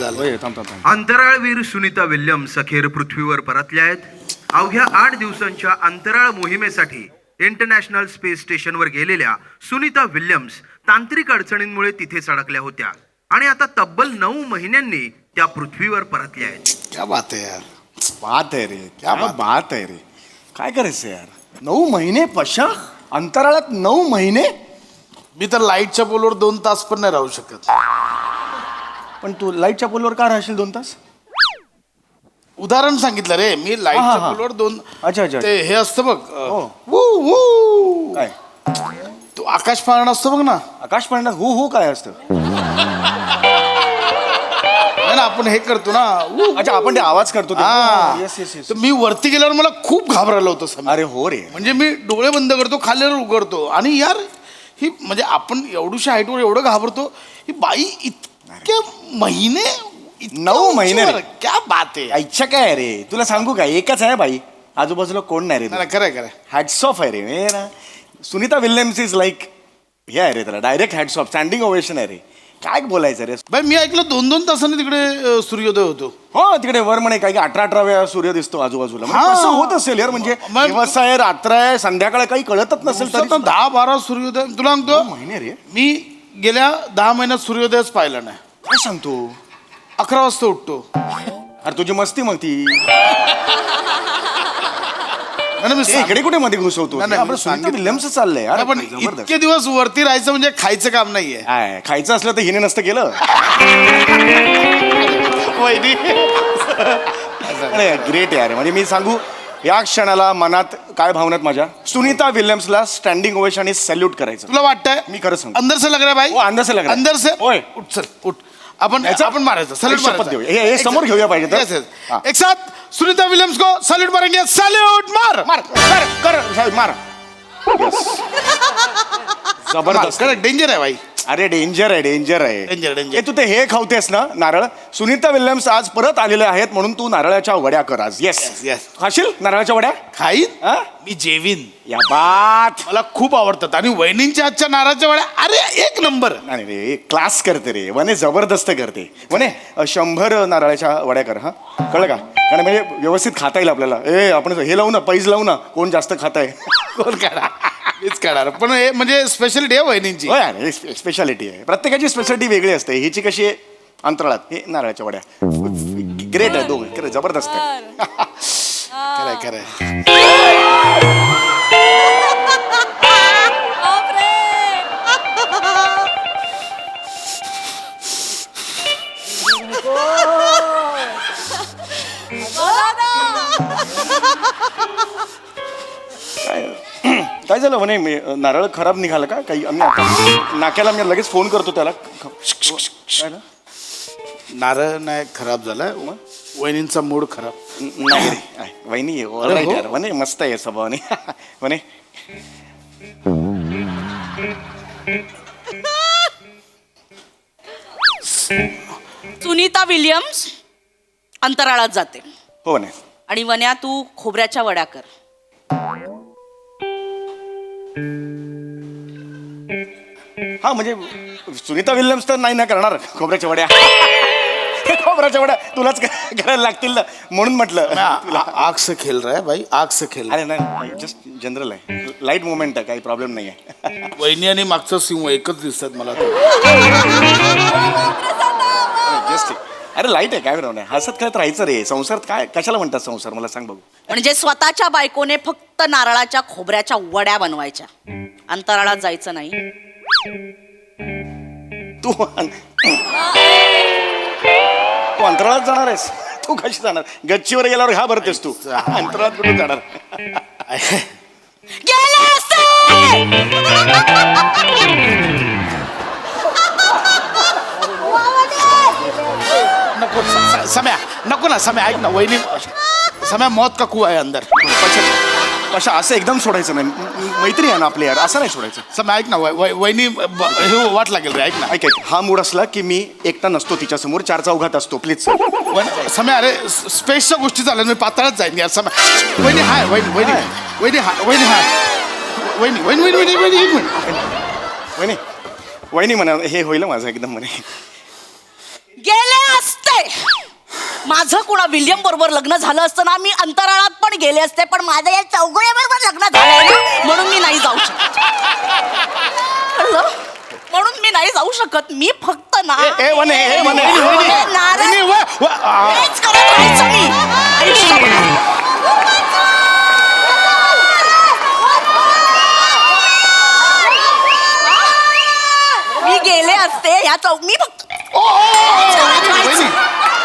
झालं. अंतराळवीर सुनीता विल्यम्स अखेर पृथ्वीवर परतल्या आहेत. अवघ्या 8 दिवसांच्या अंतराळ मोहिमेसाठी इंटरनॅशनल स्पेस स्टेशनवर गेलेल्या सुनीता विल्यम्स तांत्रिक अडचणींमुळे तिथेच अडकल्या होत्या आणि आता तब्बल 9 महिन्यांनी त्या पृथ्वीवर परतल्या आहेत. क्या बात है यार. बात आहे रे, क्या बात आहे रे. काय करायचं यार, 9 महिने पशा अंतराळात 9 महिने. मी तर लाईटच्या पोलवर 2 तास पण नाही राहू शकत. पण तू लाईटच्या पोलवर का राहशील 2 तास? उदाहरण सांगितलं रे मी. लाईटच्या हा. पोलवर 2. अच्छा अच्छा. ते हे असतं बघ वू वू. काय तो आकाश पाळणा असतो बघ ना. आकाश पाळण्यात हो काय असतं? नाही ना, आपण हे करतो ना वू. अच्छा, आपण ते आवाज करतो ते. हा. Yes yes yes. तर मी वरती गेल्यावर मला खूप घाबरलं होतं समीर. अरे हो रे. म्हणजे मी डोळे बंद करतो, खालीवर उघडतो आणि यार ही म्हणजे आपण एवढ्याशा हाईटवर एवढं घाबरतो. ही बाई इतके महिने 9 महिने रे. क्या बात आहे. इच्छा काय आहे रे, तुला सांगू काय, एकच आहे बाई, आजूबाजूला कोण नाही रे. नाही खरंय. हॅट्स ऑफ आहे रे. हे ना सुनीता विल्यम्स इज लाईक हे आहे रे, त्याला direct hats off, standing ovation आहे रे. काय बोलायचं रे. बाई मी ऐकलं 2-2 तासांनी तिकडे सूर्योदय होतो. हो तिकडे वर म्हणे काही 18 वेळा सूर्य दिसतो आजूबाजूला. म्हणजे हा. कसं होत असेल यार, म्हणजे मग- दिवस आहे, रात्र आहे, संध्याकाळ काही कळतच नसेल तरी 10-12 सूर्योदय. तुला सांगतो महिने रे. मी गेल्या 10 महिन्यात सूर्योदयच पाहिला नाही. काय सांगतो? 11 वाजता उठतो. अरे तुझी मस्ती मग ती. नाही, मी सांग- इकडे कुठे मध्ये घुसवतो? नाही, आपलं मी सुनीता सांगितलं. विल्यम्स चाललंय यार. नाही, पण जबरदस्त. इतके दिवस वरती राहायचं म्हणजे खायचं काम नाहीये. काय खायचं असलं तर हिने नसतं केलं. अरे ग्रेट यार. म्हणजे मी सांगू, या क्षणाला मनात काय भावनात माझ्या, सुनीता विल्यम्सला स्टँडिंग ओवेशन आणि सॅल्यूट करायचं. तुला वाटतंय मी खरं सांगतो. अंदर से लग रहा है भाई. हो, अंदर से लग रहा है. अंदर से. होय. उठ चल उठ. आपण मारायचं. सॅल्यूट शपथ मारायचं. घेऊया. हे समोर घेऊया पाहिजे तर. Yes, yes. हा. एक साथ सुनीता विलियम्स को सैल्यूट मारेंगे. सैल्यूट मार. मार कर मार. Yes. जबरदस्त. करेक्ट. डेंजर आहे भाई. अरे डेंजर आहे. Danger. हे तू ते हे खावतेस ना नारळ. सुनीता विल्यम्स आज परत आलेले आहेत म्हणून तू नारळाच्या वड्या कर आज. येस. खाशील नारळाच्या वड्या? खाईन. हा? मी जेवीन. या बात. मला खूप आवडतात आणि वहिनींच्या हातच्या नारळाच्या वड्या अरे एक नंबर. नाही रे, क्लास करते रे वने, जबरदस्त करते वने. 100 नारळाच्या वड्या कर. हा कळलं का? कारण म्हणजे व्यवस्थित खाता येईल आपल्याला. आपण हे लावू ना, पैज लावू ना, कोण जास्त खाताय. कोण काढा मीच काढणार. पण हे म्हणजे स्पेशलिटी आहे वहिनींची. हो यार, स्पेशालिटी आहे. प्रत्येकाची स्पेशालिटी वेगळी असते. हिची कशी आहे अंतराळात हे नारळाच्या वड्या. ग्रेट आहे दोघं. खरं जबरदस्त आहे. खरंय. काय झालं म्हणे, नारळ खराब निघालं का काही? आम्ही आता नाक्याला मी लगेच फोन करतो त्याला. काय ना? नारळ नाही खराब झालाय. वहिनींचा मूड खराब. नाही रे, वहिनी ऑलराईट यार. म्हणे मस्त आहे स्वभावाने. म्हणे सुनीता विल्यम्स अंतराळात जाते हो म्हणे. आणि वन्या तू खोबऱ्याच्या वड्या कर. हा म्हणजे सुनीता विल्यम्स तर नाही ना करणार खोबऱ्याच्या वड्या. खोबऱ्याच्या वड्या तुलाच करायला लागतील ना म्हणून म्हटलं. आग से खेल रहा है भाई. आग से खेल. अरे नाही, जस्ट जनरल आहे. लाईट मुवमेंट आहे, काही प्रॉब्लेम नाही आहे. वहिनी आणि मागचं सिंह एकच दिसतात मला. जस्ट अरे लाईट आहे, काय नाही. हसत खेळत राहायचं रे. संसार काय कशाला म्हणतात संसार, मला सांग बघू. म्हणजे स्वतःच्या बायकोने फक्त नारळाच्या खोबऱ्याच्या वड्या बनवायच्या, अंतराळात जायचं नाही. तू तू अंतराळात जाणार आहेस? तू कशी जाणार? गच्चीवर गेल्यावर घाबरतेस तू. अंतराळात कुठे जाणार? गेले असते! नको सम्या, नको ना सम्या. ऐक ना वहिनी. सम्या मौत का कुआ आहे अंदर. कशा असं एकदम सोडायचं नाही. मैत्री आहे ना आपली यार, असं नाही सोडायचं. सम्या ऐक ना. वहिनी हे वाट लागेल रे. ऐक ना. ऐक हा मूड असला की मी एकटा नसतो तिच्या समोर, 4 चौघात असतो. प्लीज सम्या अरे स्पेसच्या गोष्टी झाल्या. मी पातळच जाईन यार. सम्या वहिनी हाय. वहिनी हाय. वहिनी एक मिनिट. वहिनी म्हणा, हे होईल माझं एकदम म्हणे. गेले असते. माझं कुणा विल्यम बरोबर लग्न झालं असतं ना, मी अंतराळात पण गेले असते, पण माझं या चौघड्या बरोबर लग्न झालंय ना, म्हणून मी नाही जाऊ शकत. कळलं? म्हणून मी नाही जाऊ शकत. मी फक्त ना वने नारळ वहिनी, हेच करत राहायचं मी आयुष्यभर. मी गेले असते या मी फक्त वहिनी.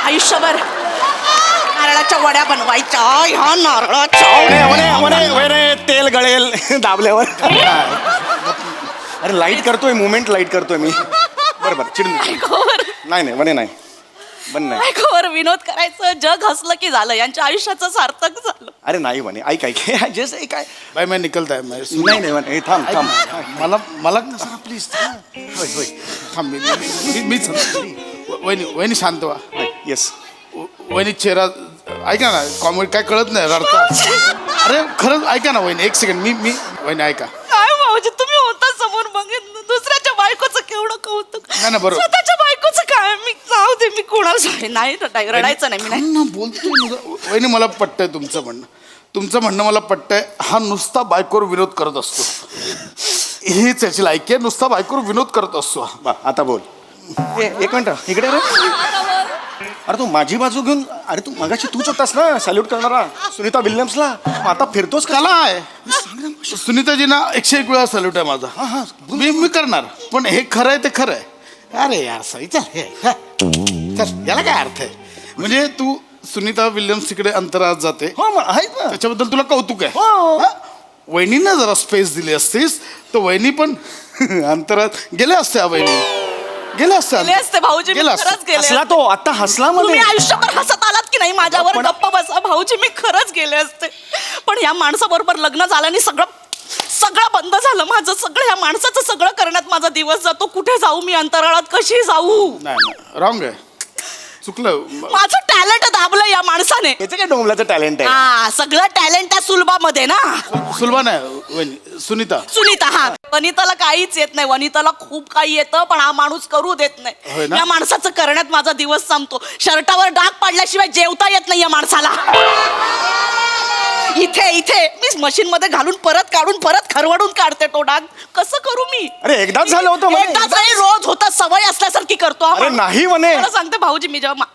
आयुष्यभर नारळाच्या वड्या बनवायच्या ह्या नारळाच्या. वने तेल गळेल दाबल्यावर. अरे लाईट करतोय मुवमेंट लाईट करतोय मी. बरोबर चिडून नाही वने नाही बन नाही. बायकोवर विनोद करायचं, जग हसलं की झालं, यांच्या आयुष्याचं सार्थक झालं. अरे नाही वने ऐक जस्ट ऐक काय. बाई मैं निकलता है मैं नाही वने थांब थांब. मला प्लीज थांब वहिनी शांत व्हा. येस वहिनी चेहरा ऐका ना, कॉमेडी काय कळत नाही रडता. अरे खरंच ऐका ना वहिनी, एक सेकंड. मी वहिनी ऐका. काय भाऊजी, तुम्ही होता समोर बघितलं, दुसऱ्याच्या बायकोचं केवढं कौतुक. नाही, बरोबर. स्वतःच्या बायकोचं काय. मी जाऊ दे, मी कोणाला नाही रडायचं नाही. मी नाही ना बोलतोय वहिनी, मला पटतंय तुमचं म्हणणं. तुमचं म्हणणं मला पटतंय. हा नुसता बायकोवर विनोद करत असतो. हीच याची लायकी आहे, नुसता बायकोवर विनोद करत असतो. बा आता बोल. एक मिनिट इकडे रे. अरे तू माझी बाजू घेऊन. अरे तू मगाशी तूच होतास ना सॅल्यूट करणारा सुनीता विल्यम्सला. आता फिरतोस का? कला आहे सुनीताजींना 101 वेळा सल्यूट आहे माझा. मी करणार, पण हे खरं आहे ते खरं आहे. अरे यार सई चल याला काय अर्थ आहे. म्हणजे तू सुनीता विल्यम्स इकडे अंतराळात जाते, हो मग आहेत ना. त्याच्याबद्दल तुला कौतुक आहे. हो. हा? वहिनींना जरा स्पेस दिली असतीस तर वहिनी पण अंतराळात गेले असते. वहिनी गेले असते भाऊजी, मी खरंच गेले हसला तो आता हसला तुम्ही मध्ये. आयुष्यभर हसत आलात की नाही माझ्यावर. गप्प बसा भाऊजी, मी खरंच गेले असते, पण या माणसाबरोबर लग्न झालं आणि सगळं बंद झालं माझं. सगळं या माणसाचं सगळं करण्यात माझा दिवस जातो. कुठे जाऊ मी अंतराळात, कशी जाऊ. नाही रॉंग आहे, चुकलं. माझं टॅलेंट दाबलं या माणसाने. त्याचं काय डोंबलाचं टॅलेंट आहे. हा सगळं टॅलेंट त्या सुलभामध्ये ना. सुलभा नाही वहिनी, सुनीता. हा वनिताला काहीच येत नाही. वनिताला खूप काही येतं, पण हा माणूस करू देत होय नाही. ना? या माणसाचं करण्यात माझा दिवस संपतो. शर्टावर डाग पाडल्याशिवाय जेवता येत नाही या माणसाला. इथे मी मशीन मध्ये घालून परत खरवडून काढते तो डाग. कसं करू मी. अरे एकदाच झालं होतं म्हणे. एकदाच नाही, रोज होता. सवय असल्यासारखी करतो हा अरे माणूस. नाही म्हणे. मला सांगते भाऊजी, मी जेव्हा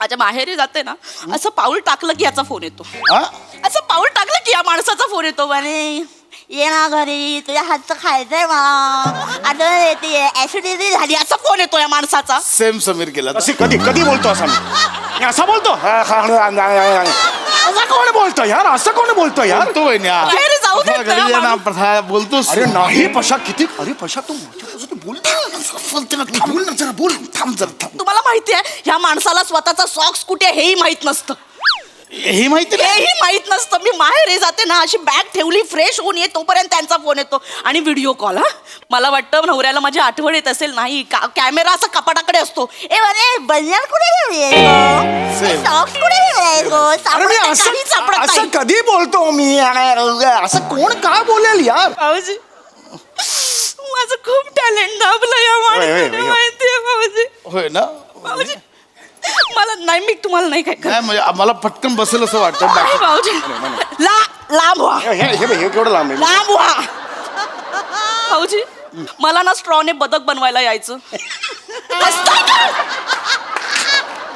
माझ्या माहेरी जाते ना, असं पाऊल टाकलं की याचा फोन येतो. हा? असं पाऊल टाकलं की या माणसाचा फोन येतो. म्हणे ये ना घरी, तुझ्या हातचं खायचंय मला, आता येते ऍसिडिटी झाली, असा फोन येतो या माणसाचा. सेम समीर केला असे कधी बोलतो असा मी असा बोलतो. असं कोण बोलतो यार, असं कोण बोलतो यार. बोलतो वहिनी. बाहेर जाऊ देत नाही हा माणूस. प्रथा बोलतोस. अरे नाही पशा किती. अरे पशा तू बोल ना जरा बोल. थांब जरा थांब. तुम्हाला माहिती आहे ह्या माणसाला स्वतःचा सॉक्स कुठे हेही माहित नसतं. हे माहिती नाही. हेही माहित नसतं. मी माहेरी जाते ना, अशी बॅग ठेवली, फ्रेश होऊन येत तोपर्यंत त्यांचा फोन येतो आणि व्हिडिओ कॉल. हा मला वाटतं नवऱ्याला माझी आठवण येत असेल. नाही कॅमेरा असा कपाटाकडे असतो. अरे बनियान कुठे ठेवली, सॉक्स कुठे अरे मी असं कधी बोलतो मी. असं कोण काय बोलेल यार. भाऊजी माझं खूप टॅलेंट दाबलं या माणसाने, माहितीये भाऊजी. होय ना. भाऊजी मला नाही, मी तुम्हाला नाही काय नाही म्हणजे आम्हाला पटकन बसेल असं वाटतं. नाही भाऊजी, लांब व्हा, हे केवढं लांब आहे. लांब व्हा. भाऊजी मला ना स्ट्रॉने बदक बनवायला यायचं.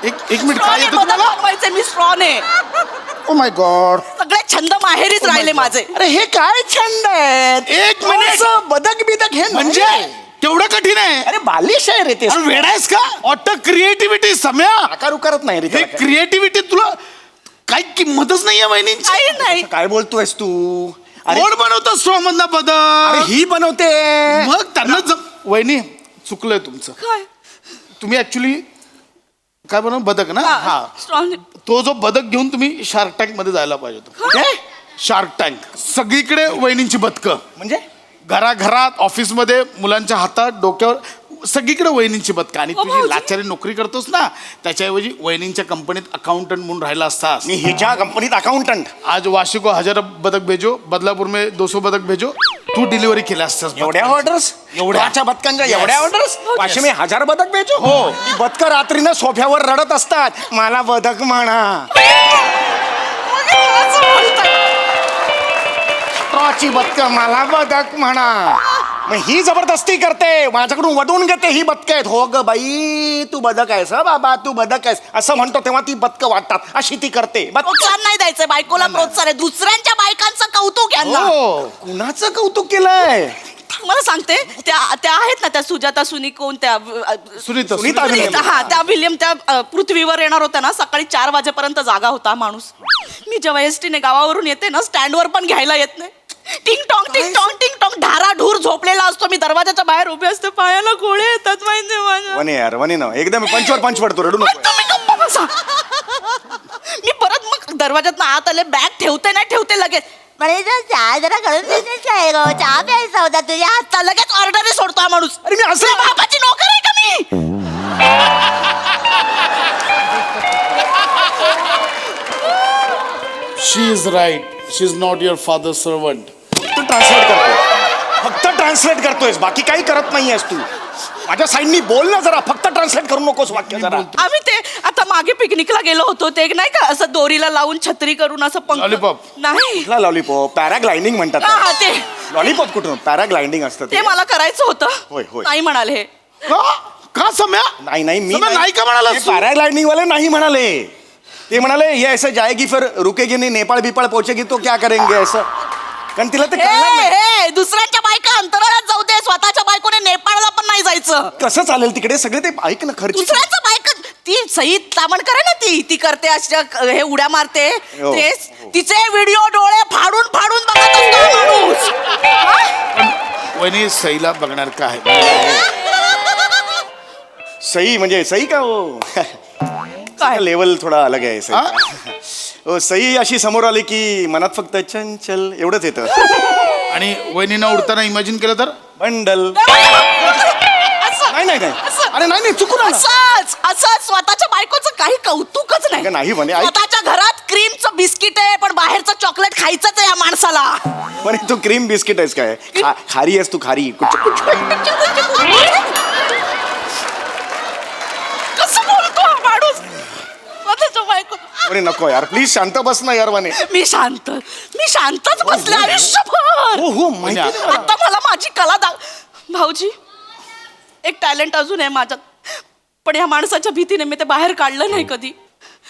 एक मिनिट काय स्ट्रॉने येतं बदक तुम्हाला. बनवायचे मी स्ट्रॉने. Oh my God. सगळे छंद माहेरीच राहिले माझे. अरे हे काय छंद आहेत. एक मिनिट. बदक बिदक हे म्हणजे तेवढं कठीण आहे. अरे बालिश आहे रे ते. अरे वेडा आहेस का. ऑटो क्रिएटिव्हिटी सम्या. आकार उकारत नाही रे हे त्याला. क्रिएटिव्हिटी तुला काही किंमतच नाहीये वहिनींची. काही नाही. काय बोलतोयस तू. कोण बनवतो स्ट्रॉ मधला अरे बदल. ही बनवते. मग त्यांना वहिनी चुकलंय तुमचं. काय तुम्ही ऍक्च्युली काय बनव बदक ना. हा स्ट्रॉने. तो जो बदक घेऊन तुम्ही शार्क टँक मध्ये जायला पाहिजे होतं. शार्क टँक सगळीकडे वहिनींची बदकं. म्हणजे घराघरात ऑफिसमध्ये मुलांच्या हातात डोक्यावर सगळीकडे वहिनींची बदकं. आणि तुझी भाऊजी. लाचारी नोकरी करतोस ना, त्याच्याऐवजी वहिनींच्या कंपनीत अकाउंटंट म्हणून राहिला असतास. मी हिच्या कंपनीत अकाउंटंट. आज वाशी को 1000 बदक भेजो, बदलापूर में 200 बदक भेजो. तू डिलिव्हरी केल्या असतास एवढ्या ऑर्डर्स एवढ्याच्या बदकांच्या एवढ्या ऑर्डर्स पाचशे मी 1000 बदक बेचो हो. ती बदक रात्रीनं सोफ्यावर रडत असतात मला बदक म्हणा ट्रॉची बदक मला बदक म्हणा मग ही जबरदस्ती करते माझ्याकडून वडवून घेते ही बदक आहेत हो ग बाई तू बदक आहेस हं बाबा तू बदक आहेस असं म्हणतो तेव्हा ती बदक वाटतात अशी ती करते प्रोत्साहन नाही द्यायचं बायकोला प्रोत्साहन आहे दुसऱ्यांच्या बायकांचं कौतुक यांना हो कुणाचं कौतुक केलंय मला सांगते त्या त्या आहेत ना त्या सुजाता सुनी कोण त्या सुनीता सुनीता विल्यम. हा त्या विल्यम त्या पृथ्वीवर येणार होत्या ना सकाळी 4 वाजेपर्यंत जागा होता माणूस मी जेव्हा एसटीने गावावरून येते ना स्टँडवर पण घ्यायला येत नाही टिंग टॉंग ढाराढूर झोपलेला असतो मी दरवाजाच्या बाहेर उभे असते पायाला गोळे येतात माहिती माझ्या वने यार वने ना एकदम पंचवर पंच पडतो रडू नको तुम्ही गप्प बसा. मी परत मग दरवाजात आत आले बॅग ठेवते नाही ठेवते लगेच चहा जरा करून चहा प्यायचा होता तुझ्या हातचा लगेच ऑर्डर सोडतो हा माणूस अरे मी असं बाबाची नोकर आहे का मी she is right she is not your father servant. Translate करतोय फक्त ट्रान्सलेट करतोयस बाकी काही करत नाहीयेस तू माझ्या साईडनी बोल ना जरा फक्त ट्रान्सलेट करू नकोस वाक्य जरा आम्ही ते आता मागे पिकनिकला गेलो होतो ते एक नाही का असं दोरीला लावून छत्री करून असं Lollipop. नाही कुठला लॉलीपॉप पॅराग्लायडिंग म्हणतात हा हा ते लॉलीपॉप कुठून पॅराग्लायडिंग असतं ते मला करायचं होतं होय, होय. नाही म्हणाले हे का सम्या नाही नाही मी सम्या, नाही का म्हणाला पॅराग्लायडिंग वाले नाही म्हणाले ते म्हणाले ये ऐसे जाएगी फिर रुकेगी नहीं नेपाळ बिपाळ पहुंचेगी तो क्या करेंगे असं कारण तिला ते कळणार नाही. हे दुसऱ्यांच्या बायका अंतराळात जाऊ दे स्वतःच्या बायकोने नेपाळला पण नाही जायचं कसं चालेल तिकडे सगळे ते ऐक ना खर्च दुसऱ्यांच्या बायका ती सई तामणकर आहे ना ती करते अशा हे उड्या मारते हो, तेच तिचे व्हिडिओ डोळे फाडून फाडून बघत असतो हा माणूस हा? वहिनी सईला बघणार का आहे सई म्हणजे सई का हो काय? लेवल थोडा अलग आहे हा? सई हो सई अशी समोर आली की मनात फक्त चंचल एवढंच येतं आणि वहिनीनं उडताना इमॅजिन केलं तर बंडल असं- नाही नाही नाही असं- अरे नाही नाही चुकून आला. असंच स्वतःच्या बायकोचं काही कौतुकच नाही अगं नाही म्हणे ऐक स्वतःच्या घरात क्रीमचं बिस्किट आहे पण बाहेरचं चॉकलेट खायचंच आहे या माणसाला म्हणे तू क्रीम बिस्किट आहेस काय खारी आहेस तू खारी कसं बोलतो हा माणूस स्वतःच्या बायको अरे नको यार प्लीज शांत बस ना यार म्हणे मी शांतच बसले आयुष्यभर हो हो माहिती आहे मला. आता मला माझी कला भाऊजी एक टॅलेंट अजून आहे माझ्यात पण या माणसाच्या भीतीने मी ते बाहेर काढलं नाही कधी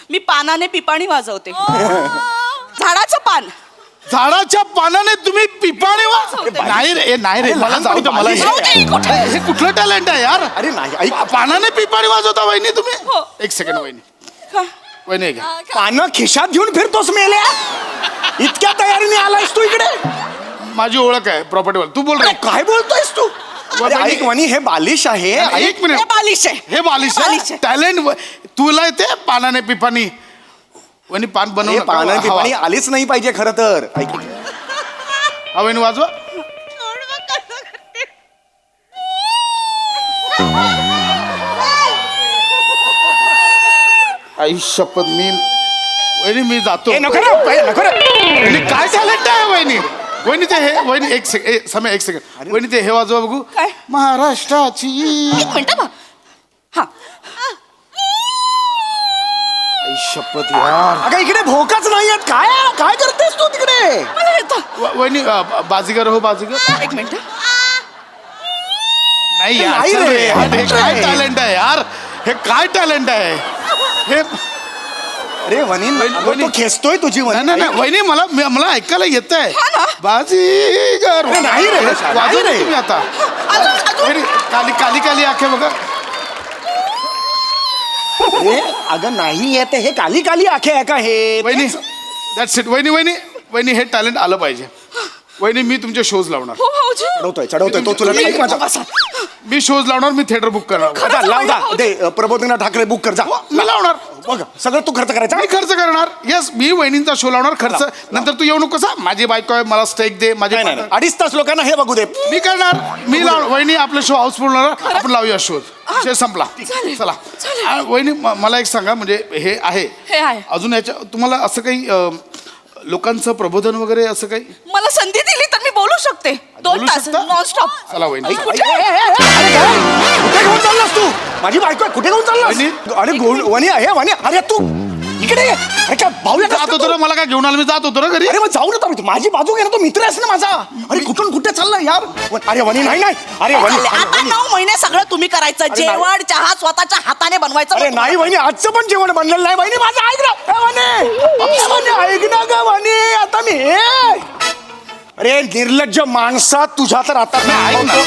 मी पानाने पिपाणी वाजवते झाडाचं पान झाडाच्या पानाने तुम्ही पिपाणी नाही रे नाही रे मला जाऊ दे मला भाऊजी, कुठे? हे कुठलं टॅलेंट आहे यार अरे नाही ऐक पानाने पिपाणी वाजवता वहिनी तुम्ही हो. एक सेकंड वहिनी का? वहिनी घ्या पानं खिशात घेऊन फिरतोस मेल्या इतक्या तयारीने आलायस तू इकडे माझी ओळख आहे प्रॉपर्टीवर तू बोल अरे रे काय बोलतोयस तू अरे ऐक वनी हे बालिश आहे एक ऐक मिनिट हे बालिश आहे हे बालिश आहे. टॅलेंट तुला येते पानाने पिपाणी वहिनी पान हे बनव पानं पिपाणी आलीच नाही पाहिजे खरं तर ऐक हा वहिनी वाजवा आई शपथ मी जातो ए, नको रे, ए, नको रे. वहिनी काय टॅलेंट आहे वहिनी वहिनी ते हे वहिनी एक सेकंड समय एक सेकंड वहिनी ते हे वाजवा बघू काय? महाराष्ट्राची एक मिनिट बा हा आई शपथ यार अगं इकडे भोकाच नाहीयेत काय काय करतेस तू तिकडे मला येतं वहिनी बाजीगर हो बाजीगर एक मिनिट नाही यार नाही चल रे, रे, यार, हे नाही काय रे. टॅलेंट आहे यार हे काय टॅलेंट आहे हे अरे वनी वहिनी- तो खेचतोय तुझी नाही वनी नाही नाही, वहिनी मला ऐकायला येत आहे हा ना. बाजीगर अरे नाही रे, वाजवा नाही रे. तुम्ही आता अजून वहिनी काली काली काली आखे बघा हे अगं नाही येते हे काली काली आखे आहे का हे वहिनी दॅट्स इट वहिनी हे टॅलेंट आलं पाहिजे वहिनी मी तुमचे शोज लावणार हो भाऊजी चढवतोय तो तुला ऐक माझा बसा. मी शोज लावणार मी थिएटर बुक करणार जा, लाव जा दे प्रबोधिना ठाकरे बुक कर जा मी लावणार बघ सगळं तू खर्च करायचा मी खर्च करणार येस मी वहिनींचा शो लावणार खर्च नंतर तू येऊ नको सा माझी बायको आहे मला स्टेक दे माझे नाही, नाही, 2.5 तास लोकांना हे बघू दे मी करणार मी लाव वहिनी आपलं शो हाऊसफुल होणार आपण लावूया शोध विषय संपला चला आणि वहिनी मला एक सांगा म्हणजे हे आहे हे आहे. अजून याच्या तुम्हाला असं काही लोकांचं प्रबोधन वगैरे असं काही मला संधी दिली तर मी बोलू बोलू शकते 2 बोलू तास शकता? नॉनस्टॉप. चला वहिनी. कुठे घेऊन चाललास तू? माझी बायको आहे, कुठे घेऊन चाललास? वहिनी. अरे वनी आहे वनी. अरे तू इकडे ये. अरे काय भाऊया जात होतो ना, मला काय घेऊन आलं, मी जात होतो ना घरी. अरे मग जाऊ नका, माझी बाजू घे ना, तो मित्र आहेस ना माझा. अरे कुठून कुठे चाललाय यार? अरे वनी नाही नाही. अरे वनी आता 9 महिने सगळं तुम्ही करायचं. अरे नाही. जेवण चहा स्वतःच्या हाताने बनवायचं. अरे नाही वहिनी, आजचं पण जेवण बनलेलं नाही वहिनी. माझं ऐक ना. ए, वनी ऐक ना ग वनी. आता मी अरे निर्लज्ज माणसा, तुझ्या तर आता मी ऐकतो.